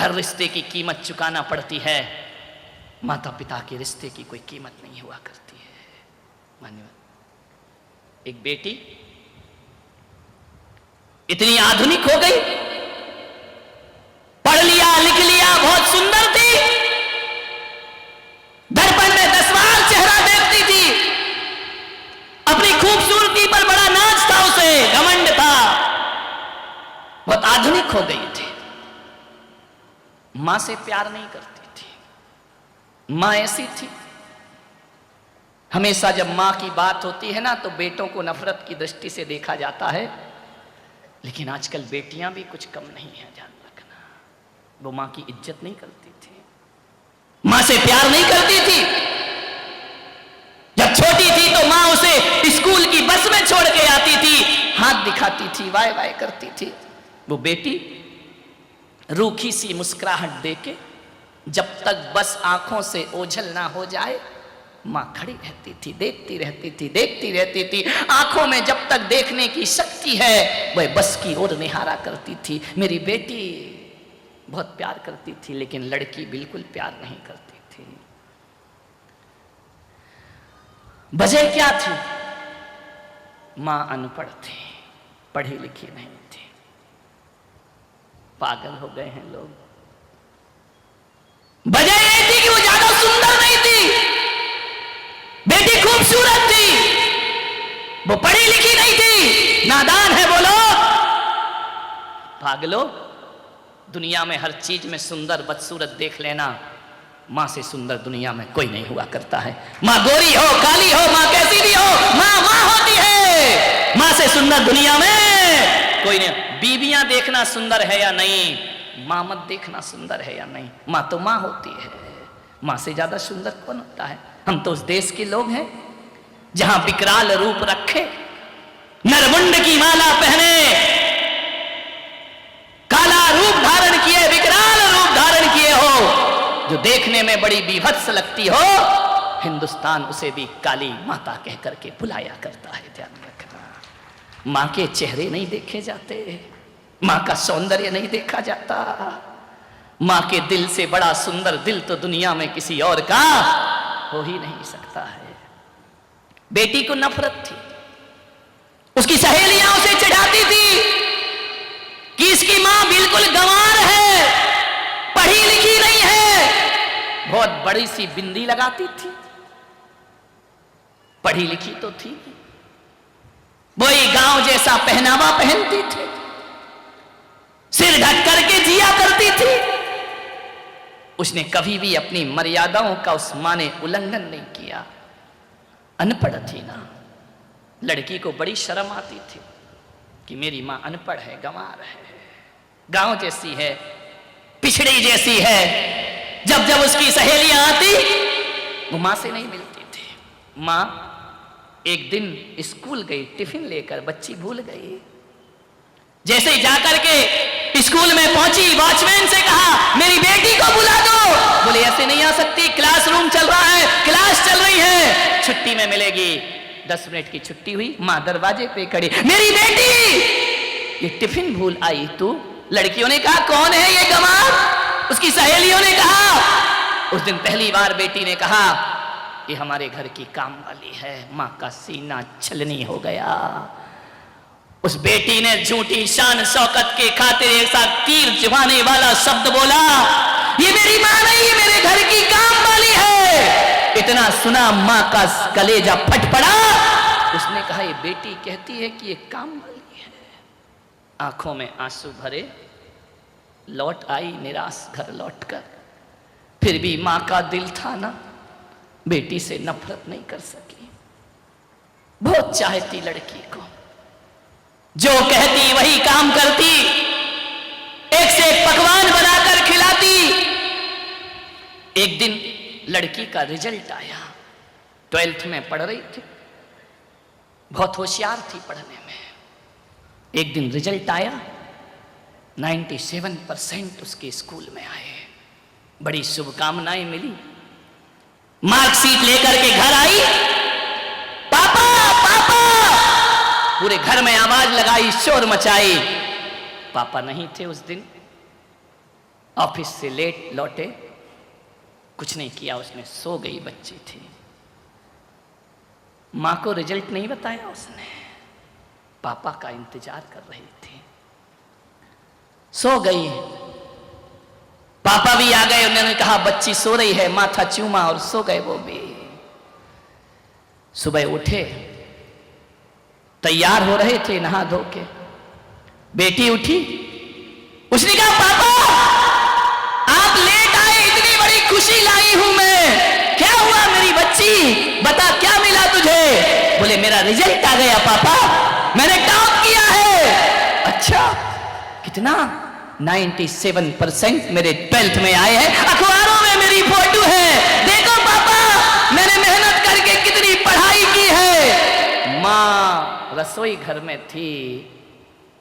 हर रिश्ते की कीमत चुकाना पड़ती है, माता पिता के रिश्ते की कोई कीमत नहीं हुआ करती है। मान्यवर, एक बेटी इतनी आधुनिक हो गई, पढ़ लिया लिख लिया, बहुत सुंदर थी, दर्पण में 10 बार चेहरा देखती थी, अपनी खूबसूरती पर बड़ा नाज था, उसे घमंड था, बहुत आधुनिक हो गई थी। मां से प्यार नहीं करती थी। मां ऐसी थी, हमेशा जब मां की बात होती है ना तो बेटों को नफरत की दृष्टि से देखा जाता है, लेकिन आजकल बेटियां भी कुछ कम नहीं है, ध्यान रखना। वो मां की इज्जत नहीं करती थी, मां से प्यार नहीं करती थी। जब छोटी थी तो मां उसे स्कूल की बस में छोड़ के आती थी, हाथ दिखाती थी, वाय वाय करती थी। वो बेटी रूखी सी मुस्कुराहट देके जब तक बस आंखों से ओझल ना हो जाए, मां खड़ी रहती थी, देखती रहती थी, देखती रहती थी। आंखों में जब तक देखने की शक्ति है वह बस की ओर निहारा करती थी। मेरी बेटी बहुत प्यार करती थी, लेकिन लड़की बिल्कुल प्यार नहीं करती थी। वजह क्या थी? मां अनपढ़ थी, पढ़ी लिखी नहीं थी। पागल हो गए हैं लोग। वजह यह थी कि वो ज्यादा सुंदर नहीं थी, बेटी खूबसूरत थी, वो पढ़ी लिखी नहीं थी। नादान है बोलो, पागलो। दुनिया में हर चीज में सुंदर बदसूरत देख लेना, मां से सुंदर दुनिया में कोई नहीं हुआ करता है। मां गोरी हो, काली हो, मां कैसी भी हो, मां मां होती है। मां से सुंदर दुनिया में कोई नहीं। बीबियां देखना सुंदर है या नहीं, मां मत देखना सुंदर है या नहीं, मां तो मां होती है। मां से ज्यादा सुंदर कौन होता है? हम तो उस देश के लोग हैं जहां विकराल रूप रखे, नरमुंड की माला पहने, काला रूप धारण किए, विकराल रूप धारण किए हो, जो देखने में बड़ी बीभत्स लगती हो, हिंदुस्तान उसे भी काली माता कह करके बुलाया करता है। ध्यान रखना, मां के चेहरे नहीं देखे जाते, मां का सौंदर्य नहीं देखा जाता। मां के दिल से बड़ा सुंदर दिल तो दुनिया में किसी और का हो ही नहीं सकता है। बेटी को नफरत थी, उसकी सहेलियां उसे चिढ़ाती थी कि इसकी मां बिल्कुल गंवार है, पढ़ी लिखी नहीं है। बहुत बड़ी सी बिंदी लगाती थी, पढ़ी लिखी तो थी, वही गांव जैसा पहनावा पहनती थी, सिर ढक करके जिया करती थी। उसने कभी भी अपनी मर्यादाओं का उस मां ने उल्लंघन नहीं किया। अनपढ़ थी ना, लड़की को बड़ी शर्म आती थी कि मेरी मां अनपढ़ है, गंवार है, गांव जैसी है, पिछड़ी जैसी है। जब जब उसकी सहेलियां आती वो मां से नहीं मिलती थी। मां एक दिन स्कूल गई, टिफिन लेकर, बच्ची भूल गई। जैसे ही जाकर के स्कूल में पहुंची, वॉचमैन से कहा मेरी बेटी को बुला दो। बोले ऐसे नहीं आ सकती, क्लासरूम चल रहा है, क्लास चल रही है, छुट्टी में मिलेगी। 10 मिनट की छुट्टी हुई, मां दरवाजे पे खड़ी, मेरी बेटी ये टिफिन भूल आई तू। लड़कियों ने कहा कौन है ये गंवार? उसकी सहेलियों ने कहा। उस दिन पहली बार बेटी ने कहा ये हमारे घर की काम वाली है। मां का सीना छलनी हो गया। उस बेटी ने झूठी शान शौकत के खातिर ऐसा तीर चुभाने वाला शब्द बोला, ये मेरी मां नहीं, ये मेरे घर की काम वाली है। इतना सुना मां का कलेजा फट पड़ा। उसने कहा ये बेटी कहती है कि ये काम वाली है। आंखों में आंसू भरे लौट आई निराश घर लौटकर। फिर भी मां का दिल था ना, बेटी से नफरत नहीं कर सकी। बहुत चाहती लड़की को, जो कहती वही काम करती, एक से एक पकवान बनाकर खिलाती। एक दिन लड़की का रिजल्ट आया, 12th में पढ़ रही थी, बहुत होशियार थी पढ़ने में। एक दिन रिजल्ट आया, 97% उसके स्कूल में आए। बड़ी शुभकामनाएं मिली। मार्कशीट लेकर के घर आई, पापा पापा, पूरे घर में आवाज लगाई, शोर मचाई। पापा नहीं थे उस दिन। ऑफिस से लेट लौटे, कुछ नहीं किया उसने, सो गई बच्ची थी। मां को रिजल्ट नहीं बताया उसने, पापा का इंतजार कर रही थी। सो गई, पापा भी आ गए, उन्होंने कहा बच्ची सो रही है, माथा चूमा और सो गए वो भी। सुबह उठे, तैयार हो रहे थे नहा धो के, बेटी उठी, उसने कहा पापा आप लेट आए, इतनी बड़ी खुशी लाई हूं मैं, क्या हुआ मेरी बच्ची, बता क्या मिला तुझे? बोले मेरा रिजल्ट आ गया पापा, मैंने टॉप किया है। अच्छा कितना? 97% मेरे 12th में आए हैं, अखबारों में मेरी फोटो है, देखो पापा मैंने मेहनत करके कितनी पढ़ाई की है। मां रसोई घर में थी,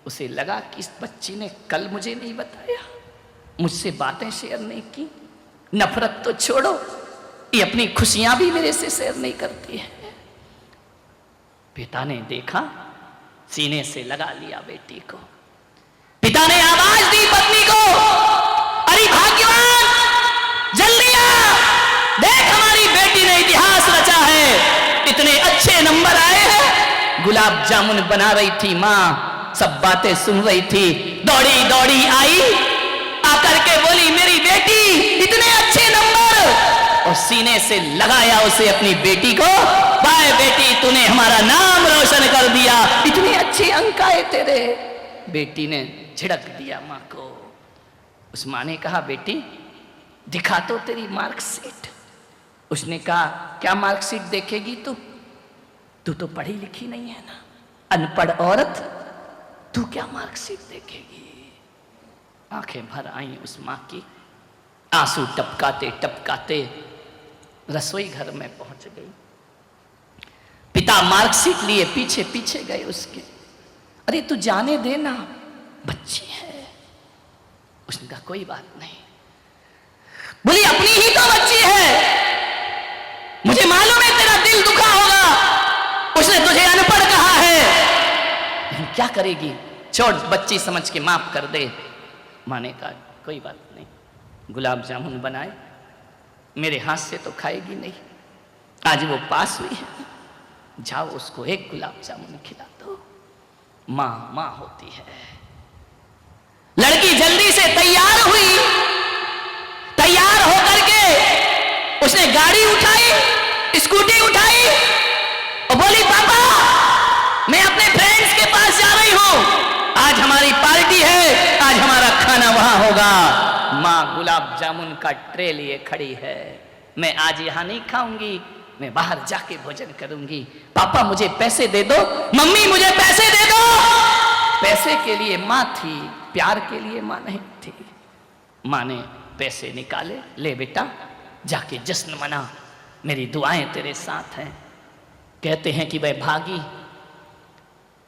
उसे लगा कि इस बच्ची ने कल मुझे नहीं बताया, मुझसे बातें शेयर नहीं की, नफरत तो छोड़ो, ये अपनी खुशियां भी मेरे से शेयर नहीं करती है। पिता ने देखा, सीने से लगा लिया बेटी को। पिता ने आवाज दी पत्नी को, अरे भाग्यवान जल्दी आ, देख हमारी बेटी ने इतिहास रचा है, इतने अच्छे नंबर आए हैं। गुलाब जामुन बना रही थी मां, सब बातें सुन रही थी, दौड़ी दौड़ी आई, आकर के बोली मेरी बेटी इतने अच्छे नंबर, और सीने से लगाया उसे अपनी बेटी को, बाय बेटी तूने हमारा नाम रोशन कर दिया, इतने अच्छे अंक आए तेरे। बेटी ने झिड़क दिया मां को। उस मां ने कहा बेटी दिखा तो तेरी मार्कशीट। उसने कहा क्या मार्कशीट देखेगी तू तो पढ़ी लिखी नहीं है ना, अनपढ़ औरत, तू क्या मार्कशीट देखेगी? आंखें भर आई उस मां की, आंसू टपकाते टपकाते रसोई घर में पहुंच गई। पिता मार्कशीट लिए पीछे पीछे गए उसके, अरे तू जाने देना बच्ची है। उसने कहा कोई बात नहीं। बोली अपनी ही तो बच्ची है, मुझे मालूम है तेरा दिल दुखा होगा, उसने तुझे अनपढ़ कहा है, लेकिन क्या करेगी, छोड़ बच्ची समझ के माफ कर दे। मां ने कहा कोई बात नहीं, गुलाब जामुन बनाए, मेरे हाथ से तो खाएगी नहीं, आज वो पास हुई है, जाओ उसको एक गुलाब जामुन खिला दो। मां मां होती है। लड़की जल्दी से तैयार हुई, तैयार होकर के उसने गाड़ी उठाई, स्कूटी उठाई और बोली पापा मैं अपने फ्रेंड्स के पास जा रही हूं, आज हमारी पार्टी है, आज हमारा खाना वहां होगा। मां गुलाब जामुन का ट्रे लिए खड़ी है, मैं आज यहां नहीं खाऊंगी, मैं बाहर जाके भोजन करूंगी, पापा मुझे पैसे दे दो, मम्मी मुझे पैसे दे दो। पैसे के लिए मां थी, प्यार के लिए मां नहीं थी। मां ने पैसे निकाले, ले बेटा जाके जश्न मना, मेरी दुआएं तेरे साथ हैं। कहते हैं कि वह भागी,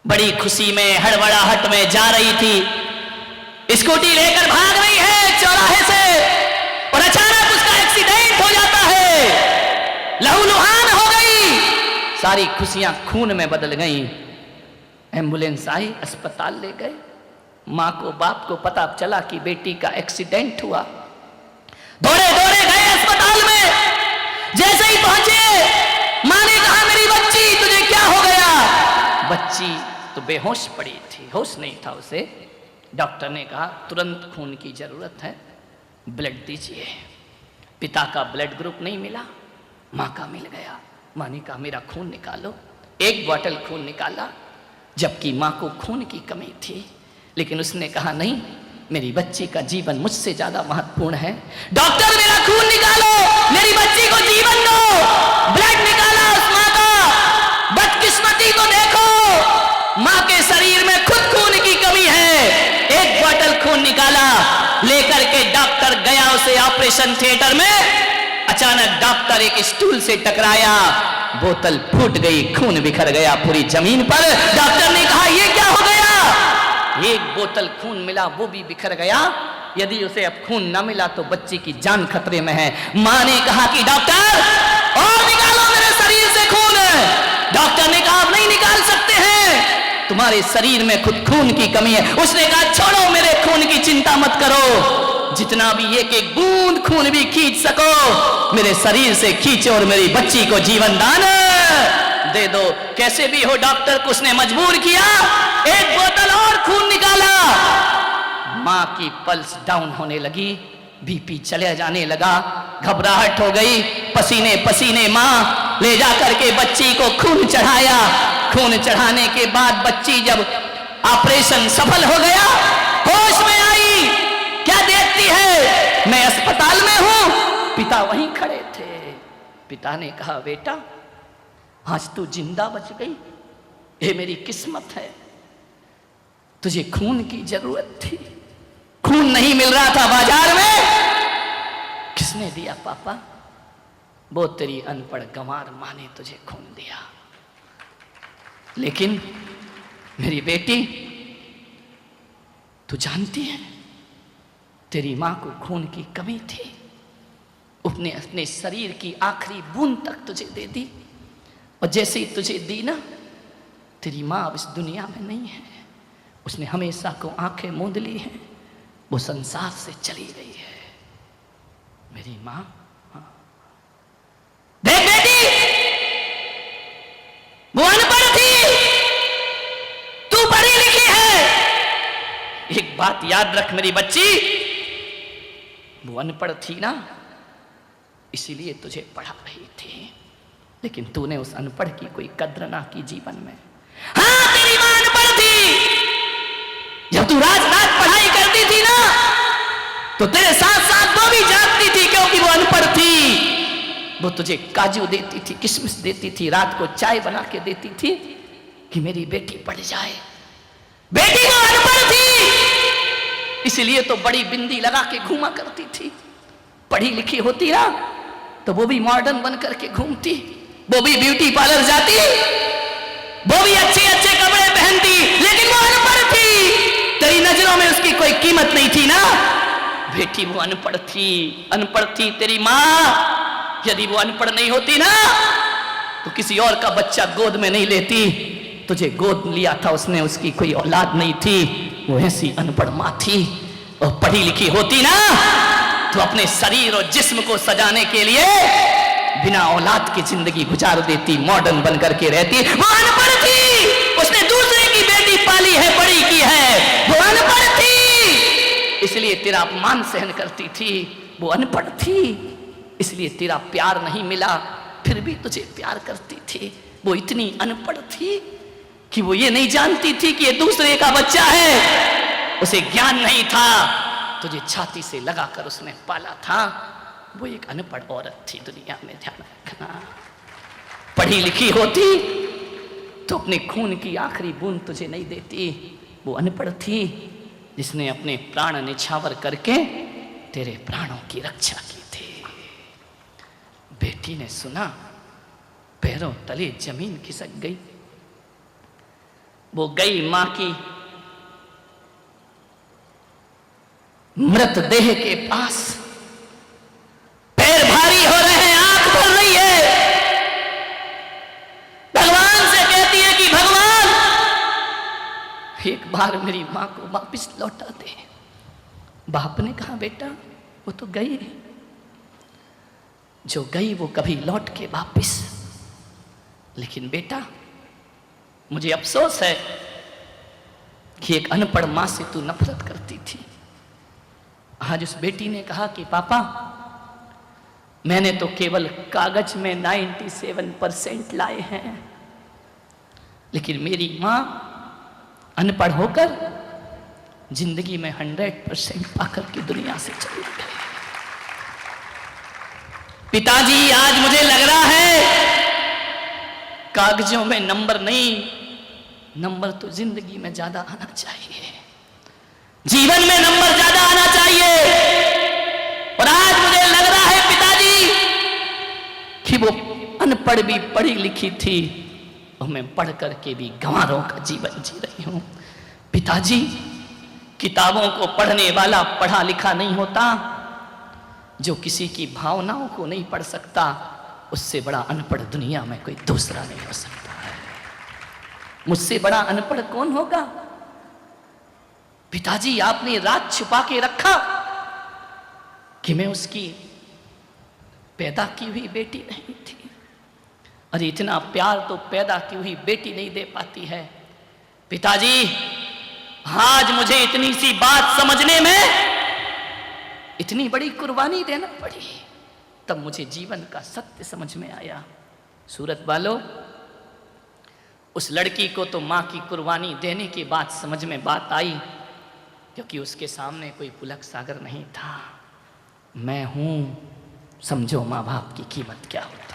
बड़ी खुशी में हड़बड़ाहट में जा रही थी, स्कूटी लेकर भाग रही है चौराहे से, और अचानक उसका एक्सीडेंट हो जाता है, लहूलुहान हो गई, सारी खुशियां खून में बदल गईं। एम्बुलेंस आई, अस्पताल ले गए। मां को बाप को पता चला कि बेटी का एक्सीडेंट हुआ, दौड़े दौड़े गए अस्पताल में। जैसे ही पहुंचे मां ने कहा मेरी बच्ची तुझे क्या हो गया? बच्ची तो बेहोश पड़ी थी, होश नहीं था उसे। डॉक्टर ने कहा तुरंत खून की जरूरत है, ब्लड दीजिए। पिता का ब्लड ग्रुप नहीं मिला, मां का मिल गया। मां ने कहा मेरा खून निकालो। एक बोतल खून निकाला, जबकि मां को खून की कमी थी, लेकिन उसने कहा नहीं, मेरी बच्ची का जीवन मुझसे ज्यादा महत्वपूर्ण है। डॉक्टर मेरा खून निकालो, मेरी बच्ची को जीवन दो। ब्लड निकाला उस मां का। बदकिस्मती को देखो, मां के शरीर में खुद खून की कमी है। एक बोतल खून निकाला, लेकर के डॉक्टर गया उसे ऑपरेशन थिएटर में। अचानक डॉक्टर एक स्टूल से टकराया, बोतल फूट गई, खून बिखर गया पूरी जमीन पर। डॉक्टर ने कहा ये क्या हो गया? एक बोतल खून मिला, वो भी बिखर गया। यदि उसे अब खून न मिला तो बच्ची की जान खतरे में है। मां ने कहा कि डॉक्टर और निकालो मेरे शरीर से खून। डॉक्टर ने कहा आप नहीं निकाल सकते हैं, तुम्हारे शरीर में खुद खून की कमी है। उसने कहा छोड़ो, मेरे खून की चिंता मत करो, जितना भी एक एक बूंद खून भी खींच सको मेरे शरीर से खींचो और मेरी बच्ची को जीवन दान दे दो। कैसे भी हो डॉक्टर को उसने मजबूर किया, एक बोतल और खून निकाला। मां की पल्स डाउन होने लगी, बीपी चले जाने लगा, घबराहट हो गई, पसीने पसीने मां ले जा करके बच्ची को खून चढ़ाया। खून चढ़ाने के बाद बच्ची जब ऑपरेशन सफल हो गया, होश में आई, क्या देखती है, मैं अस्पताल में हूं। पिता वहीं खड़े थे। पिता ने कहा, बेटा आज तू जिंदा बच गई, ये मेरी किस्मत है। तुझे खून की जरूरत थी, खून नहीं मिल रहा था बाजार में, किसने दिया पापा? वो तेरी अनपढ़ गंवार मां ने तुझे खून दिया। लेकिन मेरी बेटी, तू जानती है तेरी मां को खून की कमी थी, उसने अपने शरीर की आखिरी बूंद तक तुझे दे दी, और जैसे ही तुझे दी ना, तेरी मां अब इस दुनिया में नहीं है, उसने हमेशा को आंखें मूंद ली हैं, वो संसार से चली गई है। मेरी मां, देख बेटी, वो अनपढ़ थी, तू पढ़ी लिखी है। एक बात याद रख मेरी बच्ची, वो अनपढ़ थी ना, इसीलिए तुझे पढ़ा रही थी, लेकिन तूने उस अनपढ़ की कोई कद्र ना की जीवन में। हाँ, तेरी मां अनपढ़ थी। जब तू रात रात पढ़ाई करती थी ना, तो तेरे साथ साथ वो भी जागती थी, क्योंकि वो अनपढ़ थी। वो तुझे काजू देती थी, किशमिश देती थी, रात को चाय बना के देती थी कि मेरी बेटी पढ़ जाए। बेटी वो अनपढ़ थी, इसलिए तो बड़ी बिंदी लगा के घूमा करती थी। पढ़ी लिखी होती ना, तो वो भी मॉडर्न बन करके घूमती, वो भी ब्यूटी पार्लर जाती, वो भी अच्छे अच्छे कपड़े पहनती, लेकिन वो अनपढ़ थी। तेरी नजरों में उसकी कोई कीमत नहीं थी ना। बेटी वो अनपढ़ थी, अनपढ़ थी तेरी मां। यदि वो अनपढ़ नहीं होती ना, तो किसी और का बच्चा गोद में नहीं लेती। तुझे गोद लिया था उसने, उसकी कोई औलाद नहीं थी, वो ऐसी अनपढ़ मां थी। और पढ़ी लिखी होती ना, तो अपने शरीर और जिस्म को सजाने के लिए बिना औलाद की जिंदगी गुजार देती, मॉडर्न बन करके रहती। वो अनपढ़ थी, उसने दूसरे की बेटी पाली है, बड़ी की है, वो अनपढ़ थी, इसलिए तेरा अपमान सहन करती थी। वो अनपढ़ थी, इसलिए तेरा प्यार नहीं मिला, फिर भी तुझे प्यार करती थी। वो इतनी अनपढ़ थी कि वो ये नहीं जानती थी कि ये दूसरे का बच्चा है, उसे ज्ञान नहीं था, तुझे छाती से लगाकर उसने पाला था। वो एक अनपढ़ औरत थी दुनिया में, ध्यान रखना। पढ़ी लिखी होती तो अपने खून की आखिरी बूंद तुझे नहीं देती। वो अनपढ़ थी, जिसने अपने प्राण निछावर करके तेरे प्राणों की रक्षा की थी। बेटी ने सुना, पैरों तले जमीन खिसक गई। वो गई मां की मृतदेह के पास, पैर भारी हो रहे हैं, आंख भर रही है, भगवान से कहती है कि भगवान एक बार मेरी मां को वापस लौटा दे। बाप ने कहा, बेटा वो तो गई, जो गई वो कभी लौट के वापस। लेकिन बेटा मुझे अफसोस है कि एक अनपढ़ मां से तू नफरत करती थी। आज उस बेटी ने कहा कि पापा मैंने तो केवल कागज में 97% लाए हैं, लेकिन मेरी मां अनपढ़ होकर जिंदगी में 100% पाकर की दुनिया से चली गई। पिताजी आज मुझे लग रहा है कागजों में नंबर नहीं, नंबर तो जिंदगी में ज्यादा आना चाहिए, जीवन में नंबर ज्यादा आना चाहिए। और आज मुझे लग रहा है पिताजी कि वो अनपढ़ भी पढ़ी लिखी थी, और मैं पढ़ करके भी गंवारों का जीवन जी रही हूं। पिताजी, किताबों को पढ़ने वाला पढ़ा लिखा नहीं होता, जो किसी की भावनाओं को नहीं पढ़ सकता, उससे बड़ा अनपढ़ दुनिया में कोई दूसरा नहीं हो सकता है। मुझसे बड़ा अनपढ़ कौन होगा? पिताजी आपने राज छुपा के रखा, कि मैं उसकी पैदा की हुई बेटी नहीं थी। अरे इतना प्यार तो पैदा की हुई बेटी नहीं दे पाती है। पिताजी, आज मुझे इतनी सी बात समझने में इतनी बड़ी कुर्बानी देना पड़ी, तब मुझे जीवन का सत्य समझ में आया। सूरत वालों, उस लड़की को तो माँ की कुर्बानी देने की बात समझ में बात आई, क्योंकि उसके सामने कोई पुलक सागर नहीं था। मैं हूं, समझो माँ बाप की कीमत क्या होती।